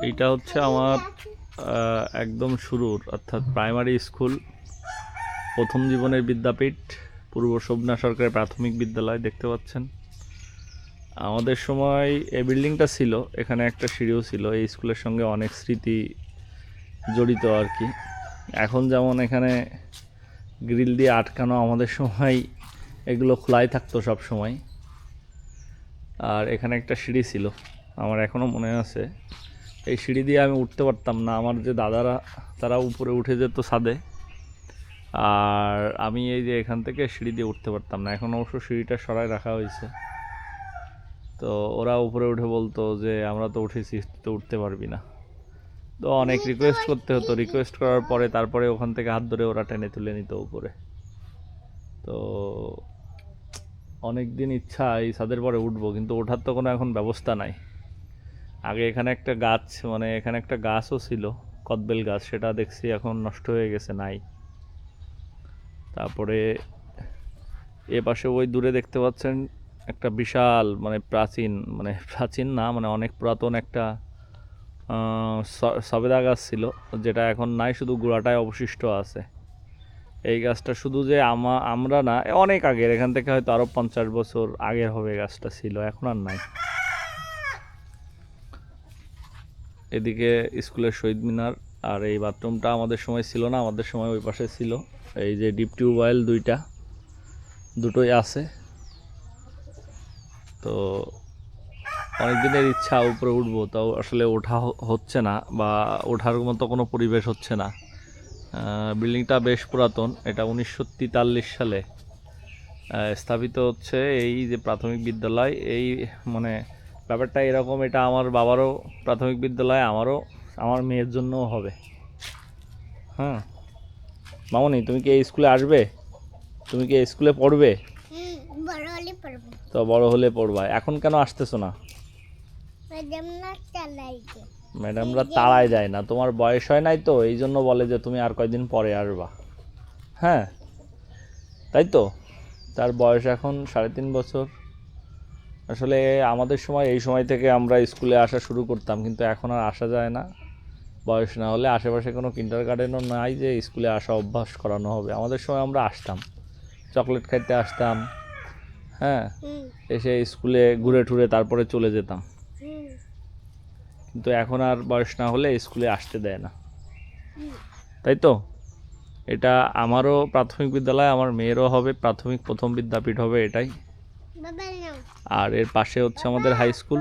এইটা হচ্ছে আমার একদম শুরুর অর্থাৎ প্রাইমারি স্কুল, প্রথম জীবনের বিদ্যাপীঠ, পূর্ব শোভনা সরকারি প্রাথমিক বিদ্যালয়। দেখতে পাচ্ছেন আমাদের সময় এই বিল্ডিংটা ছিল, এখানে একটা সিঁড়িও ছিল। এই স্কুলের সঙ্গে অনেক স্মৃতি জড়িত আর কি। এখন যেমন এখানে গ্রিল দিয়ে আটকানো, আমাদের সময় এগুলো খোলাই থাকতো সব সময়। আর এখানে একটা সিঁড়ি ছিল, আমার এখনও মনে আছে। এই সিঁড়ি দিয়ে আমি উঠতে পারতাম না, আমার যে দাদারা তারা উপরে উঠে যেত ছাদে, আর আমি এই যে এখান থেকে সিঁড়ি দিয়ে উঠতে পারতাম না। এখন অবশ্য সিঁড়িটা সরাই রাখা হয়েছে, তো ওরা উপরে উঠে বলতো যে আমরা তো উঠেছি, তো উঠতে পারবি না। তো অনেক রিকোয়েস্ট করতে হতো, রিকোয়েস্ট করার পরে তারপরে ওখান থেকে হাত ধরে ওরা টেনে তুলে নিত উপরে। তো অনেক দিন ইচ্ছা এই ছাদের পরে উঠবো, কিন্তু ওঠার তো কোনো এখন ব্যবস্থা নাই। আগে এখানে একটা গাছ, মানে এখানে একটা গাছও ছিল, কদবেল গাছ, সেটা দেখছি এখন নষ্ট হয়ে গেছে, নাই। তারপরে এ পাশে ওই দূরে দেখতে পাচ্ছেন একটা বিশাল, মানে প্রাচীন, মানে প্রাচীন না, মানে অনেক পুরাতন একটা সবেদা গাছ ছিল, যেটা এখন নাই, শুধু গোড়াটায় অবশিষ্ট আছে। এই গাছটা শুধু যে আমরা না, অনেক আগের, এখান থেকে হয়তো আরও 50 বছর আগের হবে গাছটা ছিল, এখন আর নাই। এদিকে স্কুলের শহীদ মিনার। আর এই বাথরুমটা আমাদের সময় ছিল না, আমাদের সময় ওই পাশে ছিল। এই যে ডিপ টিউবওয়েল দুটোই আছে। তো অনেক দিনের ইচ্ছা উপরে উঠবো, তাও আসলে ওঠা হচ্ছে না, বা ওঠার মতো কোনো পরিবেশ হচ্ছে না। বিল্ডিংটা বেশ পুরাতন, এটা 1943 সালে স্থাপিত হচ্ছে। এই যে প্রাথমিক বিদ্যালয়, এই মানে ব্যাপারটা এরকম, এটা আমার বাবারও প্রাথমিক বিদ্যালয়, আমার মেয়ের জন্যও হবে। হ্যাঁ মামনি, তুমি কি এই স্কুলে আসবে? তুমি কি এই স্কুলে পড়বে? তো বড় হলে পড়বা, এখন কেন আসতেছো না? ম্যাডামরা তাড়ায় যায় না, তোমার বয়স হয় নাই তো, এই জন্য বলে যে তুমি আর কয়দিন পরে আসবা। হ্যাঁ তাই তো, তার বয়স এখন 3.5 বছর। আসলে আমাদের সময়, এই সময় থেকে আমরা স্কুলে আসা শুরু করতাম, কিন্তু এখন আর আসা যায় না। বয়স না হলে আশেপাশে কোনো কিন্ডার গার্ডেনও নাই যে স্কুলে আসা অভ্যাস করানো হবে। আমাদের সময় আমরা আসতাম, চকলেট খাইতে আসতাম, হ্যাঁ, এসে স্কুলে ঘুরে টুরে তারপরে চলে যেতাম। কিন্তু এখন আর বয়স না হলে স্কুলে আসতে দেয় না, তাই তো। এটা আমারও প্রাথমিক বিদ্যালয়, আমার মেয়েরও হবে প্রাথমিক প্রথম বিদ্যাপীঠ হবে এটাই। আর এর পাশে হচ্ছে আমাদের হাই স্কুল।